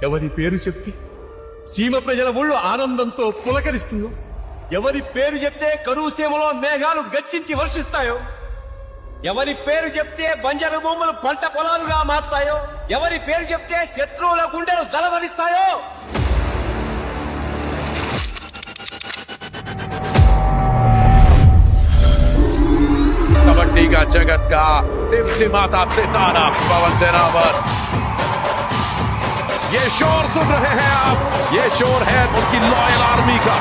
ఎవరి పేరు చెప్తే సీమ ప్రజల ఒళ్ళు ఆనందంతో పులకరిస్తుందో, ఎవరి పేరు చెప్తే కరువు సీమలో మేఘాలు గర్జించి వర్షిస్తాయో, ఎవరి పేరు చెప్తే బంజరు భూములు పంట పొలాలుగా మారుతాయో, ఎవరి పేరు చెప్తే శత్రువుల గుండెలు జలవరిస్తాయో, कबड्डी का जगत का टिमटिमाता सितारा पवन सेनावत, ये शोर सुन रहे हैं आप, ये शोर है उनकी लॉयल आर्मी का।